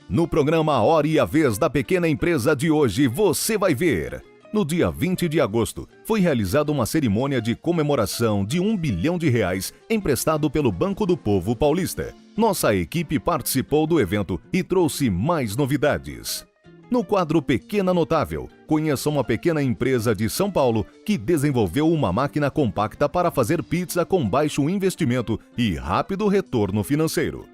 No programa A Hora e a Vez da Pequena Empresa de hoje, você vai ver. No dia 20 de agosto, foi realizada uma cerimônia de comemoração de R$1 bilhão emprestado pelo Banco do Povo Paulista. Nossa equipe participou do evento e trouxe mais novidades. No quadro Pequena Notável, conheça uma pequena empresa de São Paulo que desenvolveu uma máquina compacta para fazer pizza com baixo investimento e rápido retorno financeiro.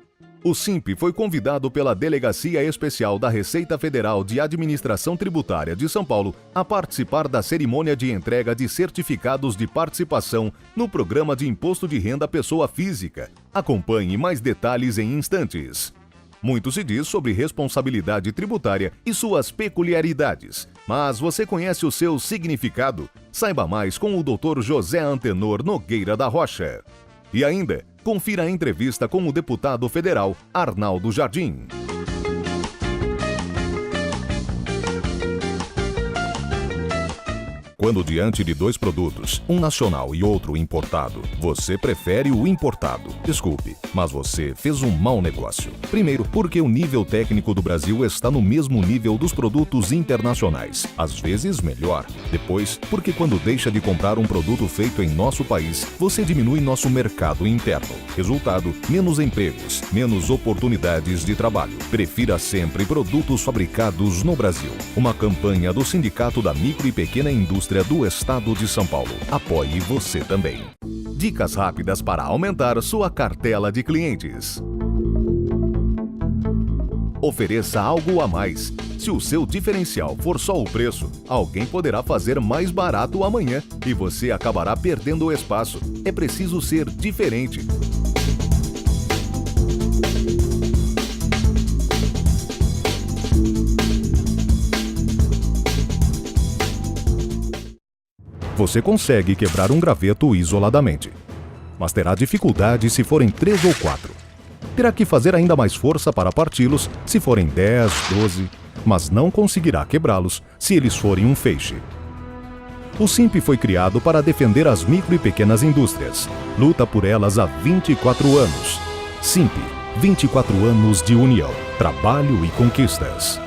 O SIMP foi convidado pela Delegacia Especial da Receita Federal de Administração Tributária de São Paulo a participar da cerimônia de entrega de certificados de participação no Programa de Imposto de Renda Pessoa Física. Acompanhe mais detalhes em instantes. Muito se diz sobre responsabilidade tributária e suas peculiaridades, mas você conhece o seu significado? Saiba mais com o Dr. José Antenor Nogueira da Rocha. E ainda, confira a entrevista com o deputado federal Arnaldo Jardim. Quando diante de dois produtos, um nacional e outro importado, você prefere o importado. Desculpe, mas você fez um mau negócio. Primeiro, porque o nível técnico do Brasil está no mesmo nível dos produtos internacionais, às vezes melhor. Depois, porque quando deixa de comprar um produto feito em nosso país, você diminui nosso mercado interno. Resultado, menos empregos, menos oportunidades de trabalho. Prefira sempre produtos fabricados no Brasil. Uma campanha do Sindicato da Micro e Pequena Indústria do Estado de São Paulo. Apoie você também. Dicas rápidas para aumentar sua cartela de clientes. Ofereça algo a mais. Se o seu diferencial for só o preço, alguém poderá fazer mais barato amanhã e você acabará perdendo o espaço. É preciso ser diferente. Você consegue quebrar um graveto isoladamente, mas terá dificuldade se forem 3 ou 4. Terá que fazer ainda mais força para parti-los se forem 10, 12, mas não conseguirá quebrá-los se eles forem um feixe. O SIMP foi criado para defender as micro e pequenas indústrias. Luta por elas há 24 anos. SIMP, 24 anos de união, trabalho e conquistas.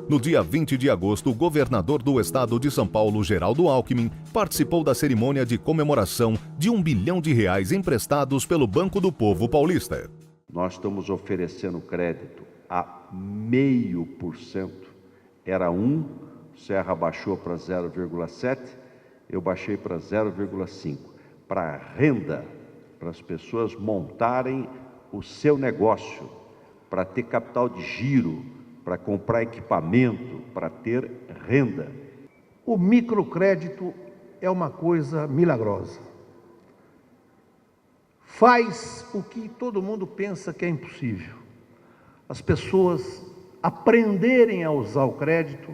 No dia 20 de agosto, o governador do estado de São Paulo, Geraldo Alckmin, participou da cerimônia de comemoração de R$1 bilhão emprestados pelo Banco do Povo Paulista. Nós estamos oferecendo crédito a 0,5%. Era 1, Serra baixou para 0,7, eu baixei para 0,5. Para renda, para as pessoas montarem o seu negócio, para ter capital de giro, para comprar equipamento, para ter renda. O microcrédito é uma coisa milagrosa. Faz o que todo mundo pensa que é impossível. As pessoas aprenderem a usar o crédito,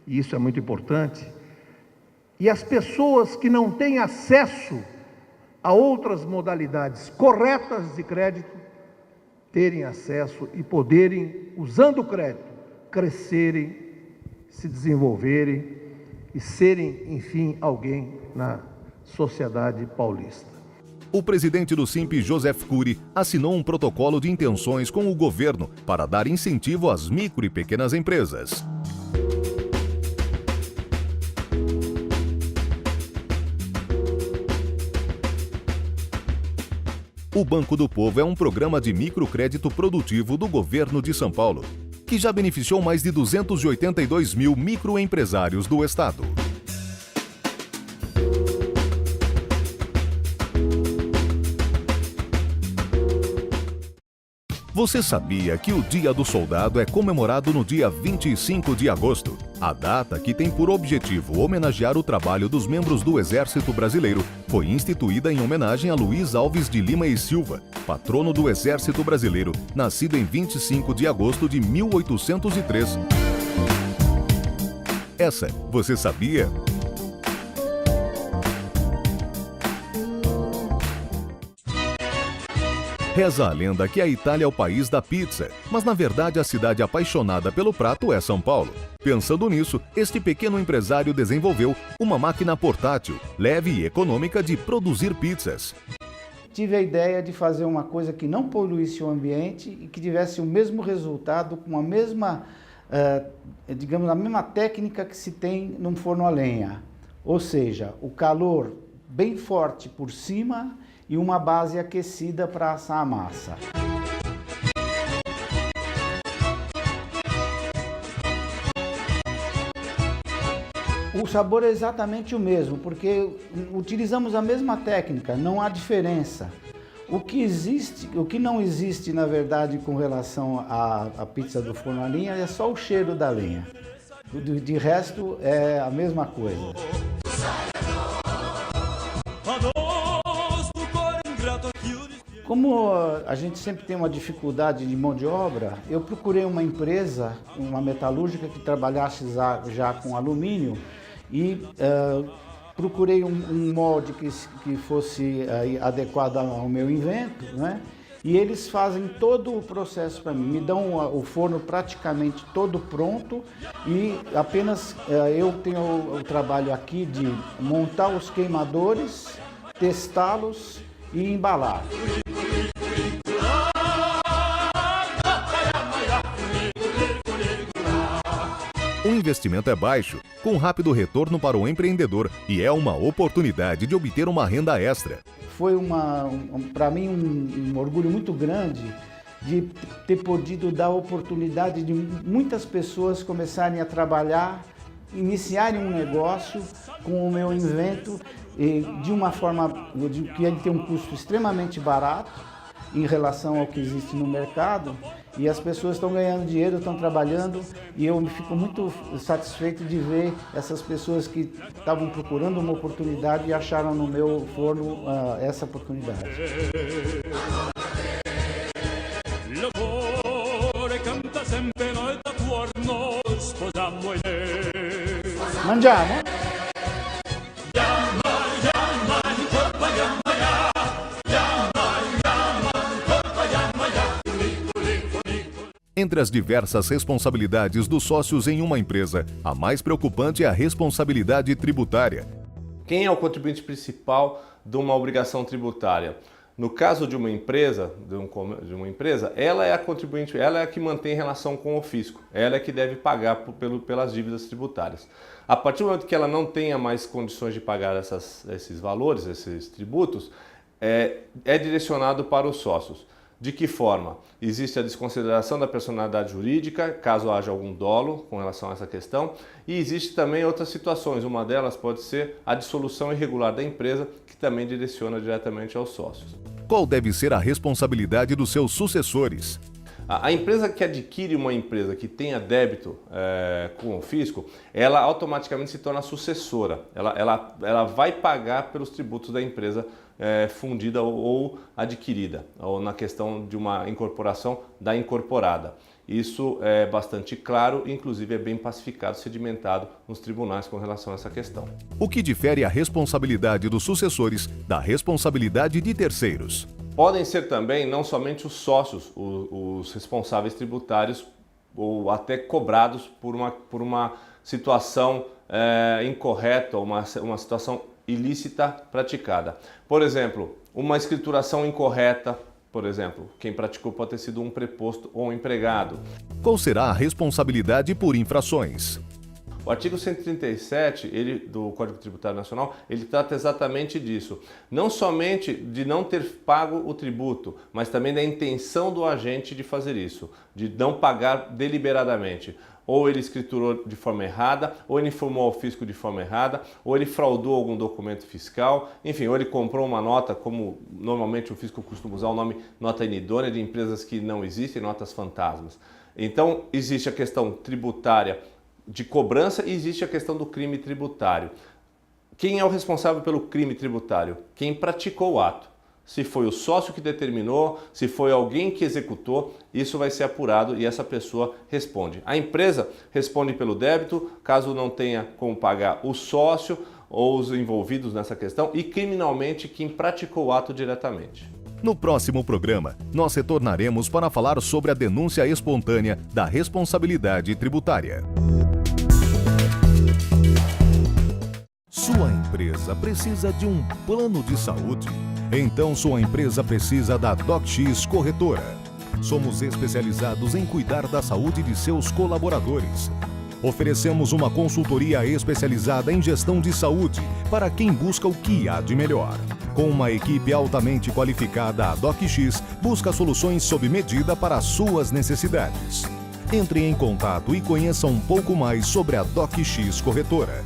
e isso é muito importante, e as pessoas que não têm acesso a outras modalidades corretas de crédito, terem acesso e poderem, usando o crédito, crescerem, se desenvolverem e serem, enfim, alguém na sociedade paulista. O presidente do SIMP, Joseph Cury, assinou um protocolo de intenções com o governo para dar incentivo às micro e pequenas empresas. O Banco do Povo é um programa de microcrédito produtivo do governo de São Paulo, que já beneficiou mais de 282 mil microempresários do estado. Você sabia que o Dia do Soldado é comemorado no dia 25 de agosto? A data, que tem por objetivo homenagear o trabalho dos membros do Exército Brasileiro, foi instituída em homenagem a Luiz Alves de Lima e Silva, patrono do Exército Brasileiro, nascido em 25 de agosto de 1803. Essa, você sabia? Reza a lenda que a Itália é o país da pizza, mas na verdade a cidade apaixonada pelo prato é São Paulo. Pensando nisso, este pequeno empresário desenvolveu uma máquina portátil, leve e econômica de produzir pizzas. tive a ideia de fazer uma coisa que não poluísse o ambiente e que tivesse o mesmo resultado com a mesma, digamos, a mesma técnica que se tem num forno a lenha. Ou seja, o calor bem forte por cima e uma base aquecida para assar a massa. O sabor é exatamente o mesmo, porque utilizamos a mesma técnica, não há diferença. O que não existe, na verdade, com relação à pizza do forno a lenha é só o cheiro da lenha. De resto, é a mesma coisa. Como a gente sempre tem uma dificuldade de mão de obra, eu procurei uma empresa, uma metalúrgica que trabalhasse já com alumínio e procurei um molde que fosse adequado ao meu invento, né? E eles fazem todo o processo para mim, me dão o forno praticamente todo pronto e apenas eu tenho o trabalho aqui de montar os queimadores, testá-los e embalar. O investimento é baixo, com rápido retorno para o empreendedor e é uma oportunidade de obter uma renda extra. Foi para mim um orgulho muito grande de ter podido dar a oportunidade de muitas pessoas começarem a trabalhar, iniciarem um negócio com o meu invento de uma forma que ele tem um custo extremamente barato em relação ao que existe no mercado, e as pessoas estão ganhando dinheiro, estão trabalhando, e eu fico muito satisfeito de ver essas pessoas que estavam procurando uma oportunidade e acharam no meu forno essa oportunidade. Mangiamo? Entre as diversas responsabilidades dos sócios em uma empresa, a mais preocupante é a responsabilidade tributária. Quem é o contribuinte principal de uma obrigação tributária? No caso de uma empresa, ela é a contribuinte, ela é a que mantém relação com o fisco, ela é que deve pagar pelas dívidas tributárias. A partir do momento que ela não tenha mais condições de pagar esses valores, esses tributos, é direcionado para os sócios. De que forma? Existe a desconsideração da personalidade jurídica, caso haja algum dolo com relação a essa questão, e existe também outras situações. Uma delas pode ser a dissolução irregular da empresa, que também direciona diretamente aos sócios. Qual deve ser a responsabilidade dos seus sucessores? A empresa que adquire uma empresa que tenha débito com o fisco, ela automaticamente se torna sucessora. Ela vai pagar pelos tributos da empresa fundida ou adquirida, ou na questão de uma incorporação da incorporada. Isso é bastante claro, inclusive é bem pacificado, sedimentado nos tribunais com relação a essa questão. O que difere a responsabilidade dos sucessores da responsabilidade de terceiros? Podem ser também não somente os sócios, os responsáveis tributários, ou até cobrados por uma situação incorreta, ou uma situação ilícita praticada. Por exemplo, uma escrituração incorreta, por exemplo, quem praticou pode ter sido um preposto ou um empregado. Qual será a responsabilidade por infrações? O artigo 137 do Código Tributário Nacional, ele trata exatamente disso. Não somente de não ter pago o tributo, mas também da intenção do agente de fazer isso, de não pagar deliberadamente. Ou ele escriturou de forma errada, ou ele informou ao fisco de forma errada, ou ele fraudou algum documento fiscal, enfim, ou ele comprou uma nota, como normalmente o fisco costuma usar o nome nota inidônea de empresas que não existem, notas fantasmas. Então, existe a questão tributária de cobrança e existe a questão do crime tributário. Quem é o responsável pelo crime tributário? Quem praticou o ato. Se foi o sócio que determinou, se foi alguém que executou, isso vai ser apurado e essa pessoa responde. A empresa responde pelo débito, caso não tenha como pagar o sócio ou os envolvidos nessa questão, e criminalmente quem praticou o ato diretamente. No próximo programa, nós retornaremos para falar sobre a denúncia espontânea da responsabilidade tributária. Sua empresa precisa de um plano de saúde? Então sua empresa precisa da DocX Corretora. Somos especializados em cuidar da saúde de seus colaboradores. Oferecemos uma consultoria especializada em gestão de saúde para quem busca o que há de melhor. Com uma equipe altamente qualificada, a DocX busca soluções sob medida para as suas necessidades. Entre em contato e conheça um pouco mais sobre a DocX Corretora.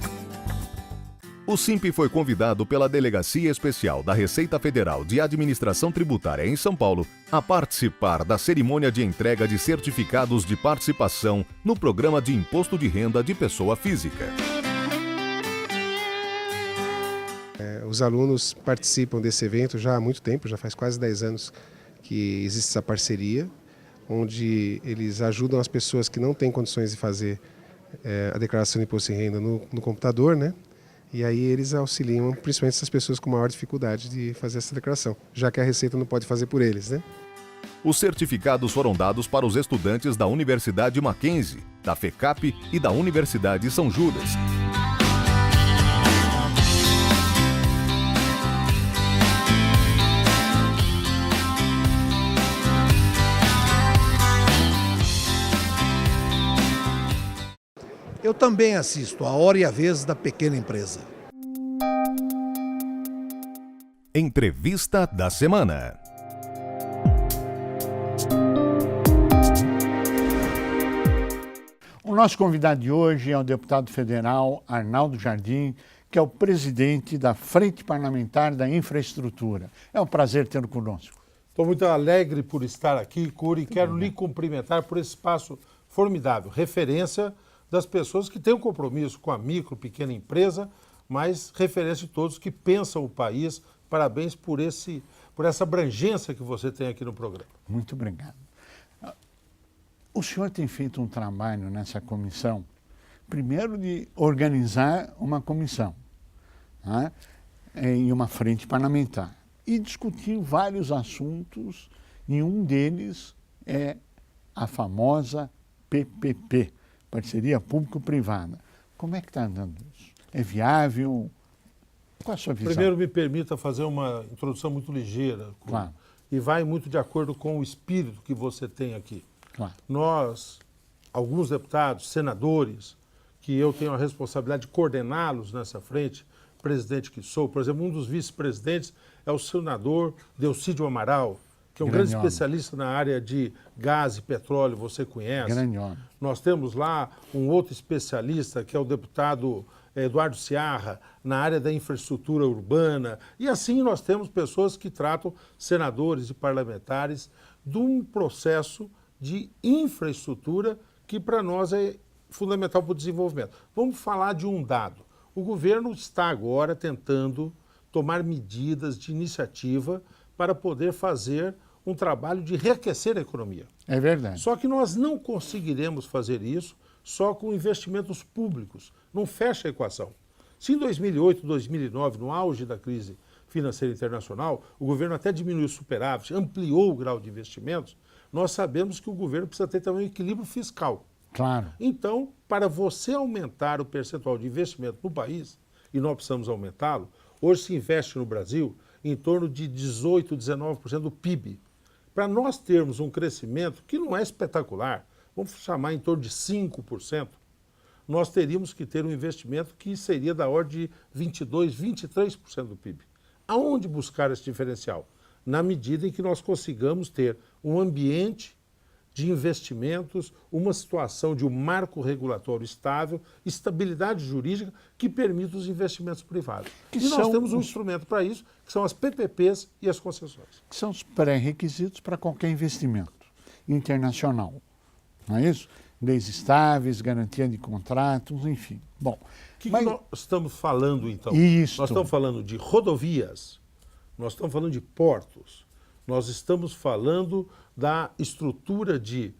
O SIMP foi convidado pela Delegacia Especial da Receita Federal de Administração Tributária em São Paulo a participar da cerimônia de entrega de certificados de participação no Programa de Imposto de Renda de Pessoa Física. Os alunos participam desse evento já há muito tempo, já faz quase 10 anos que existe essa parceria, onde eles ajudam as pessoas que não têm condições de fazer a declaração de imposto de renda no computador, né? E aí eles auxiliam principalmente essas pessoas com maior dificuldade de fazer essa declaração, já que a Receita não pode fazer por eles, né? Os certificados foram dados para os estudantes da Universidade Mackenzie, da FECAP e da Universidade São Judas. Eu também assisto A Hora e a Vez da Pequena Empresa. Entrevista da semana. O nosso convidado de hoje é o deputado federal Arnaldo Jardim, que é o presidente da Frente Parlamentar da Infraestrutura. É um prazer tê-lo conosco. Estou muito alegre por estar aqui, Cury, e quero lhe cumprimentar por esse espaço formidável, referência das pessoas que têm um compromisso com a micro, pequena empresa, mas referência de todos que pensam o país. Parabéns por essa abrangência que você tem aqui no programa. Muito obrigado. O senhor tem feito um trabalho nessa comissão, primeiro de organizar uma comissão, né, em uma frente parlamentar, e discutir vários assuntos, e um deles é a famosa PPP, Parceria Público-Privada. Como é que está andando isso? É viável? Qual a sua visão? Primeiro, me permita fazer uma introdução muito ligeira, Cury, Claro. E vai muito de acordo com o espírito que você tem aqui. Claro. Nós, alguns deputados, senadores, que eu tenho a responsabilidade de coordená-los nessa frente, presidente que sou, por exemplo, um dos vice-presidentes é o senador Delcídio Amaral, que é um grande especialista na área de gás e petróleo, você conhece. Grande homem. Nós temos lá um outro especialista, que é o deputado Eduardo Seara, na área da infraestrutura urbana. E assim nós temos pessoas que tratam, senadores e parlamentares, de um processo de infraestrutura que para nós é fundamental para o desenvolvimento. Vamos falar de um dado. O governo está agora tentando tomar medidas de iniciativa para poder fazer um trabalho de reaquecer a economia. É verdade. Só que nós não conseguiremos fazer isso só com investimentos públicos. Não fecha a equação. Se em 2008, 2009, no auge da crise financeira internacional, o governo até diminuiu o superávit, ampliou o grau de investimentos, nós sabemos que o governo precisa ter também um equilíbrio fiscal. Claro. Então, para você aumentar o percentual de investimento no país, e nós precisamos aumentá-lo, hoje se investe no Brasil em torno de 18%, 19% do PIB. Para nós termos um crescimento que não é espetacular, vamos chamar em torno de 5%, nós teríamos que ter um investimento que seria da ordem de 22%, 23% do PIB. Aonde buscar esse diferencial? Na medida em que nós consigamos ter um ambiente de investimentos, uma situação de um marco regulatório estável, estabilidade jurídica que permita os investimentos privados. E nós temos um instrumento para isso, que são as PPPs e as concessões. Que são os pré-requisitos para qualquer investimento internacional. Não é isso? Leis estáveis, garantia de contratos, enfim. Bom, O que nós estamos falando, então? Isso. Nós estamos falando de rodovias, nós estamos falando de portos, nós estamos falando da estrutura de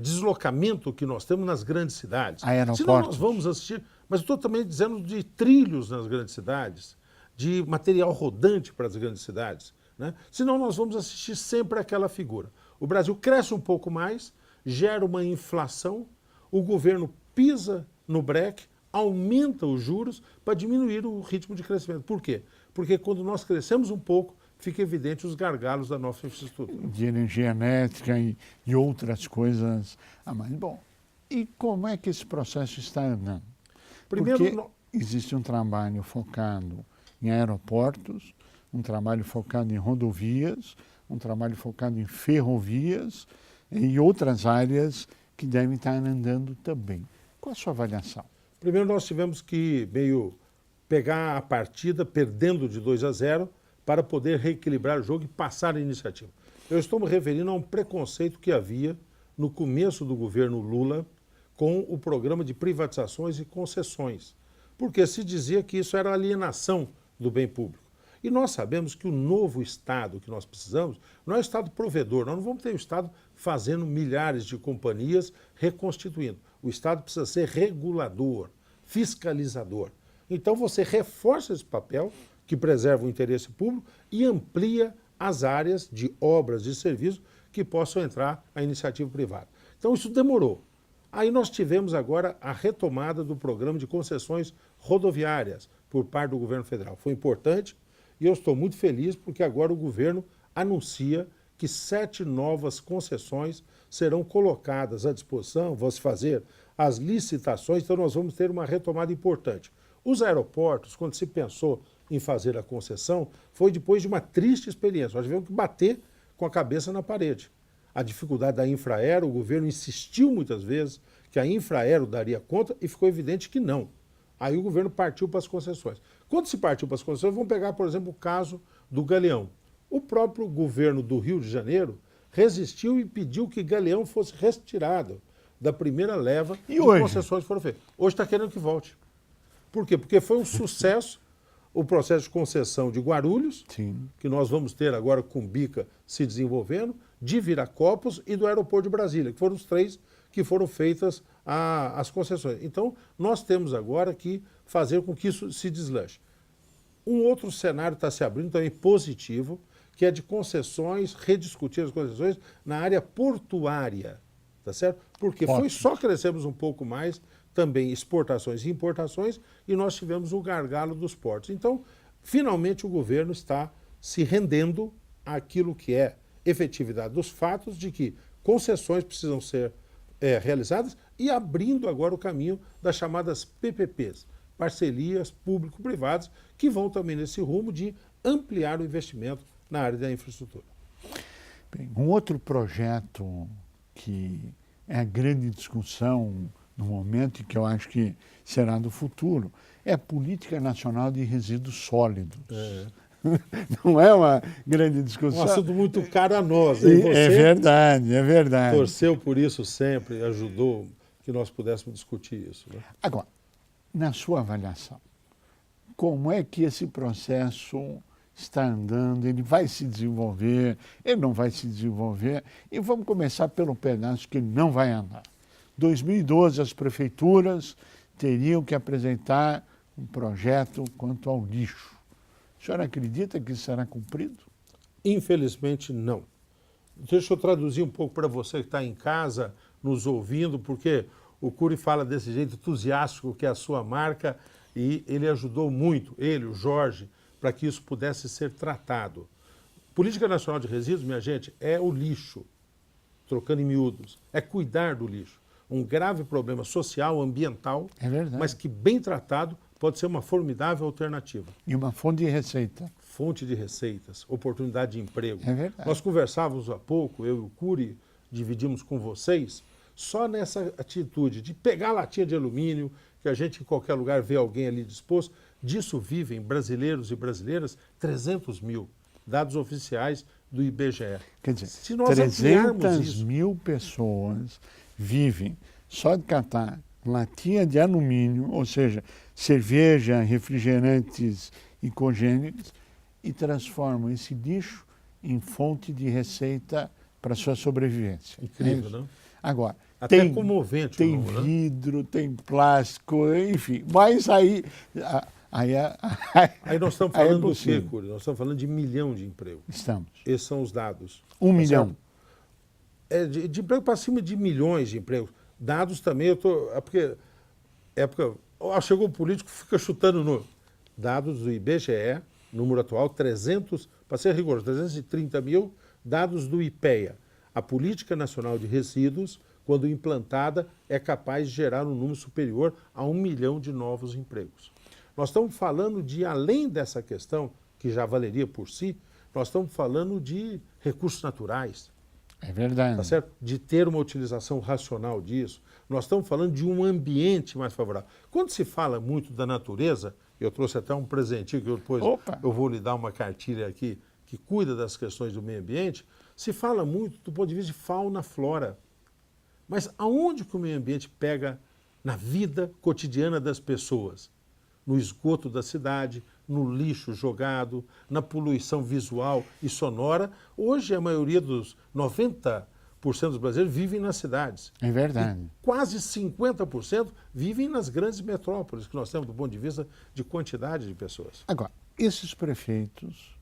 deslocamento que nós temos nas grandes cidades. Aeroportos. Senão nós vamos assistir, mas eu estou também dizendo de trilhos nas grandes cidades, de material rodante para as grandes cidades, né? Senão nós vamos assistir sempre aquela figura. O Brasil cresce um pouco mais, gera uma inflação, o governo pisa no breque, aumenta os juros para diminuir o ritmo de crescimento. Por quê? porque quando nós crescemos um pouco, fica evidente os gargalos da nossa infraestrutura. De energia elétrica e outras coisas a mais. Bom, e como é que esse processo está andando? Primeiro, Porque existe um trabalho focado em aeroportos, um trabalho focado em rodovias, um trabalho focado em ferrovias e outras áreas que devem estar andando também. Qual a sua avaliação? primeiro nós tivemos que meio pegar a partida perdendo de 2-0 para poder reequilibrar o jogo e passar a iniciativa. Eu estou me referindo a um preconceito que havia no começo do governo Lula com o programa de privatizações e concessões, porque se dizia que isso era alienação do bem público. E nós sabemos que o novo Estado que nós precisamos não é o Estado provedor, nós não vamos ter o Estado fazendo milhares de companhias reconstituindo. O Estado precisa ser regulador, fiscalizador. Então você reforça esse papel que preserva o interesse público e amplia as áreas de obras e serviços que possam entrar à iniciativa privada. Então isso demorou. Aí nós tivemos agora a retomada do programa de concessões rodoviárias por parte do governo federal. Foi importante e eu estou muito feliz porque agora o governo anuncia que 7 novas concessões serão colocadas à disposição, vão se fazer as licitações, então nós vamos ter uma retomada importante. Os aeroportos, quando se pensou em fazer a concessão, foi depois de uma triste experiência. Nós tivemos que bater com a cabeça na parede. A dificuldade da Infraero, o governo insistiu muitas vezes que a Infraero daria conta e ficou evidente que não. Aí o governo partiu para as concessões. Quando se partiu para as concessões, vamos pegar, por exemplo, o caso do Galeão. O próprio governo do Rio de Janeiro resistiu e pediu que Galeão fosse retirado da primeira leva de concessões que foram feitas. Hoje está querendo que volte. Por quê? Porque foi um sucesso o processo de concessão de Guarulhos, Sim. que nós vamos ter agora com Bica se desenvolvendo, de Viracopos e do aeroporto de Brasília, que foram os 3 que foram feitas as concessões. Então, nós temos agora que fazer com que isso se deslanche. Um outro cenário está se abrindo também positivo, que é de concessões, rediscutir as concessões na área portuária, tá certo? Porque foi só crescemos um pouco mais, também exportações e importações, e nós tivemos o gargalo dos portos. Então, finalmente o governo está se rendendo àquilo que é efetividade dos fatos de que concessões precisam ser realizadas e abrindo agora o caminho das chamadas PPPs, parcerias público-privadas, que vão também nesse rumo de ampliar o investimento na área da infraestrutura. Bem, um outro projeto que é a grande discussão no momento e que eu acho que será do futuro é a Política Nacional de Resíduos Sólidos. Não é uma grande discussão. Um assunto muito caro a nós. Hein? Você é verdade, é verdade. Torceu por isso sempre, ajudou que nós pudéssemos discutir isso. Né? Agora, na sua avaliação, como é que esse processo está andando? Ele vai se desenvolver? Ele não vai se desenvolver? E vamos começar pelo pedaço que ele não vai andar. 2012, as prefeituras teriam que apresentar um projeto quanto ao lixo. O senhor acredita que isso será cumprido? Infelizmente, não. Deixa eu traduzir um pouco para você que está em casa, nos ouvindo, porque o Cury fala desse jeito entusiástico que é a sua marca e ele ajudou muito, ele, o Jorge, para que isso pudesse ser tratado. Política Nacional de Resíduos, minha gente, é o lixo, trocando em miúdos, é cuidar do lixo. Um grave problema social, ambiental, mas que bem tratado pode ser uma formidável alternativa. E uma fonte de receita. Fonte de receitas, oportunidade de emprego. É verdade. Nós conversávamos há pouco, eu e o Cury, dividimos com vocês, só nessa atitude de pegar a latinha de alumínio, que a gente em qualquer lugar vê alguém ali disposto, disso vivem brasileiros e brasileiras 300 mil, dados oficiais do IBGE. Quer dizer, se nós 300 mil pessoas vivem só de catar latinha de alumínio, ou seja, cerveja, refrigerantes e congêneres, e transformam esse lixo em fonte de receita para sua sobrevivência. Incrível, não? Agora, até comovente. Tem vidro, tem plástico, enfim, mas aí nós estamos falando do quê, Cury? Nós estamos falando de 1 milhão de empregos. Estamos. Esses são os dados. 1 milhão. De emprego para cima de milhões de empregos. Dados também, chegou o político fica chutando no dados do IBGE, número atual, 300, para ser rigoroso, 330 mil dados do IPEA. A Política Nacional de Resíduos, quando implantada, é capaz de gerar um número superior a 1 milhão de novos empregos. Nós estamos falando de, além dessa questão, que já valeria por si, nós estamos falando de recursos naturais. É verdade. Tá certo? De ter uma utilização racional disso. Nós estamos falando de um ambiente mais favorável. Quando se fala muito da natureza, eu trouxe até um presentinho que depois eu vou lhe dar uma cartilha aqui que cuida das questões do meio ambiente, se fala muito do ponto de vista de fauna, flora. Mas aonde que o meio ambiente pega na vida cotidiana das pessoas? No esgoto da cidade, no lixo jogado, na poluição visual e sonora. Hoje a maioria dos 90% dos brasileiros vivem nas cidades. É verdade. E quase 50% vivem nas grandes metrópoles que nós temos do ponto de vista de quantidade de pessoas. Agora, esses prefeitos,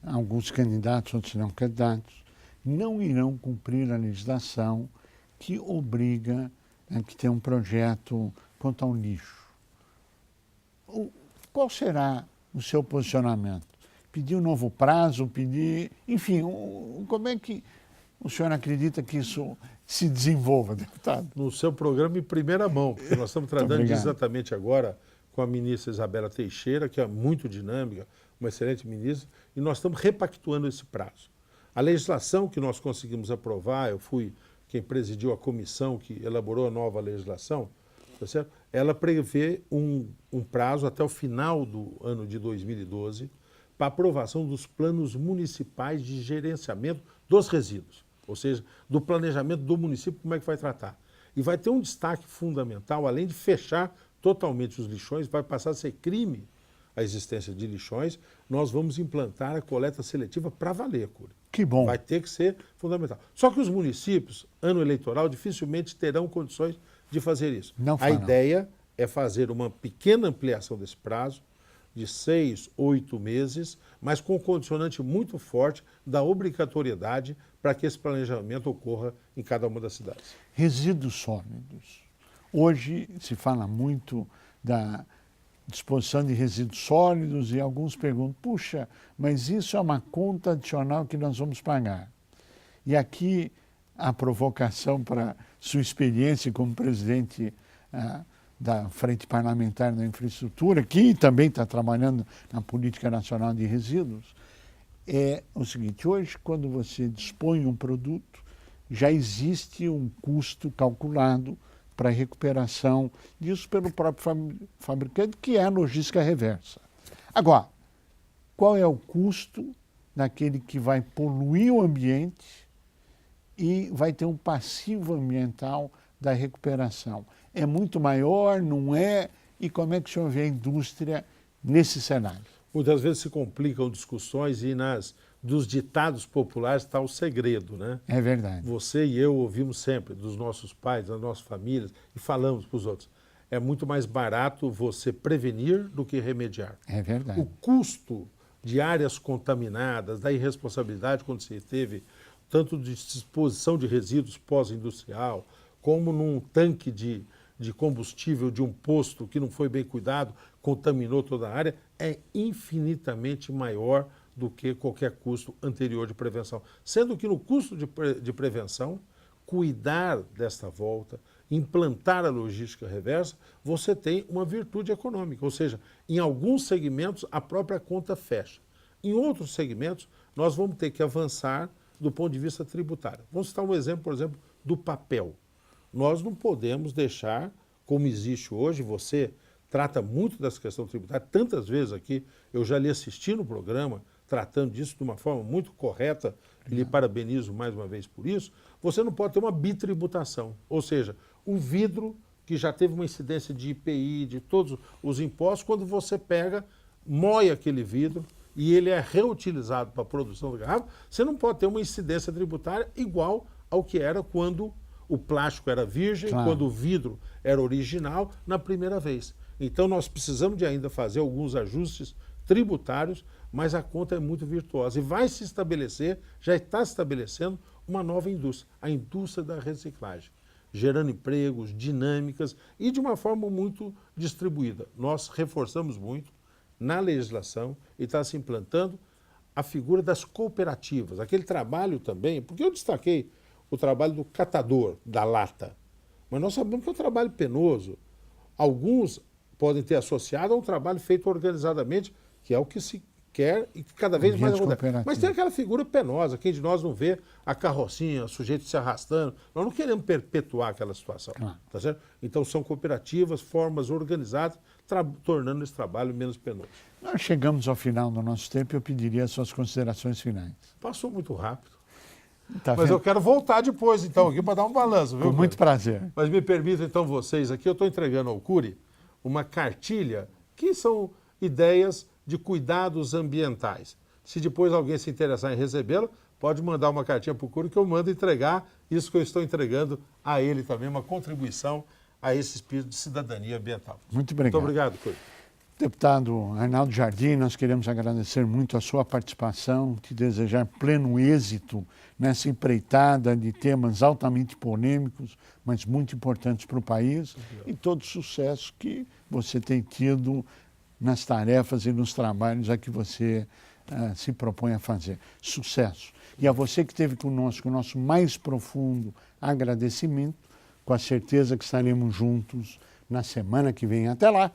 alguns candidatos, outros não candidatos, não irão cumprir a legislação que obriga que tenha um projeto quanto ao lixo. Qual será o seu posicionamento? Pedir um novo prazo, enfim, como é que o senhor acredita que isso se desenvolva, deputado? No seu programa em primeira mão, porque nós estamos tratando disso exatamente agora com a ministra Isabela Teixeira, que é muito dinâmica, uma excelente ministra, e nós estamos repactuando esse prazo. A legislação que nós conseguimos aprovar, eu fui quem presidiu a comissão que elaborou a nova legislação, tá certo? Ela prevê um prazo até o final do ano de 2012 para aprovação dos planos municipais de gerenciamento dos resíduos, ou seja, do planejamento do município, como é que vai tratar. E vai ter um destaque fundamental, além de fechar totalmente os lixões, vai passar a ser crime a existência de lixões, nós vamos implantar a coleta seletiva para valer, Curi. Que bom. Vai ter que ser fundamental. Só que os municípios, ano eleitoral, dificilmente terão condições de fazer isso. A ideia é fazer uma pequena ampliação desse prazo, de 6, 8 meses, mas com um condicionante muito forte da obrigatoriedade para que esse planejamento ocorra em cada uma das cidades. Resíduos sólidos. Hoje se fala muito da disposição de resíduos sólidos e alguns perguntam, puxa, mas isso é uma conta adicional que nós vamos pagar. E aqui a provocação para sua experiência como presidente da Frente Parlamentar da Infraestrutura, que também está trabalhando na Política Nacional de Resíduos, é o seguinte, hoje quando você dispõe um produto, já existe um custo calculado para a recuperação disso pelo próprio fabricante, que é a logística reversa. Agora, qual é o custo daquele que vai poluir o ambiente e vai ter um passivo ambiental da recuperação? É muito maior, não é? E como é que o senhor vê a indústria nesse cenário? Muitas vezes se complicam discussões e dos ditados populares está o segredo, né? É verdade. Você e eu ouvimos sempre dos nossos pais, das nossas famílias e falamos para os outros. É muito mais barato você prevenir do que remediar. É verdade. O custo de áreas contaminadas, da irresponsabilidade quando se teve tanto de disposição de resíduos pós-industrial, como num tanque de combustível de um posto que não foi bem cuidado, contaminou toda a área, é infinitamente maior do que qualquer custo anterior de prevenção. Sendo que no custo de prevenção, cuidar desta volta, implantar a logística reversa, você tem uma virtude econômica, ou seja, em alguns segmentos a própria conta fecha. Em outros segmentos, nós vamos ter que avançar do ponto de vista tributário. Vamos citar um exemplo, por exemplo, do papel. Nós não podemos deixar, como existe hoje, você trata muito dessa questão tributária, tantas vezes aqui, eu já lhe assisti no programa, tratando disso de uma forma muito correta, e lhe parabenizo mais uma vez por isso, você não pode ter uma bitributação, ou seja, o vidro que já teve uma incidência de IPI, de todos os impostos, quando você pega, moe aquele vidro e ele é reutilizado para a produção da garrafa, você não pode ter uma incidência tributária igual ao que era quando o plástico era virgem, quando o vidro era original, na primeira vez. Então nós precisamos de ainda fazer alguns ajustes tributários, mas a conta é muito virtuosa e vai se estabelecer, já está se estabelecendo uma nova indústria, a indústria da reciclagem, gerando empregos, dinâmicas e de uma forma muito distribuída. Nós reforçamos muito na legislação e está se implantando a figura das cooperativas, aquele trabalho também, porque eu destaquei o trabalho do catador da lata, mas nós sabemos que é um trabalho penoso. Alguns podem ter associado a um trabalho feito organizadamente, que é o que se quer e que cada vez mais acontece. Mas tem aquela figura penosa, quem de nós não vê a carrocinha, o sujeito se arrastando. Nós não queremos perpetuar aquela situação. Tá certo? Então são cooperativas, formas organizadas, tornando esse trabalho menos penoso. Nós chegamos ao final do nosso tempo e eu pediria as suas considerações finais. Passou muito rápido. Tá Mas vendo? eu quero voltar depois, então, aqui para dar um balanço. Viu, Com muito prazer. Mas me permitam, então, vocês aqui, eu estou entregando ao Cury uma cartilha que são ideias de cuidados ambientais. Se depois alguém se interessar em recebê-la, pode mandar uma cartinha para o Cury que eu mando entregar isso que eu estou entregando a ele também, uma contribuição a esse espírito de cidadania ambiental. Muito obrigado. Muito obrigado, Cury. Deputado Arnaldo Jardim, nós queremos agradecer muito a sua participação, te desejar pleno êxito nessa empreitada de temas altamente polêmicos, mas muito importantes para o país, e todo o sucesso que você tem tido nas tarefas e nos trabalhos a que você se propõe a fazer. Sucesso. E a você que esteve conosco, o nosso mais profundo agradecimento, com a certeza que estaremos juntos na semana que vem. Até lá!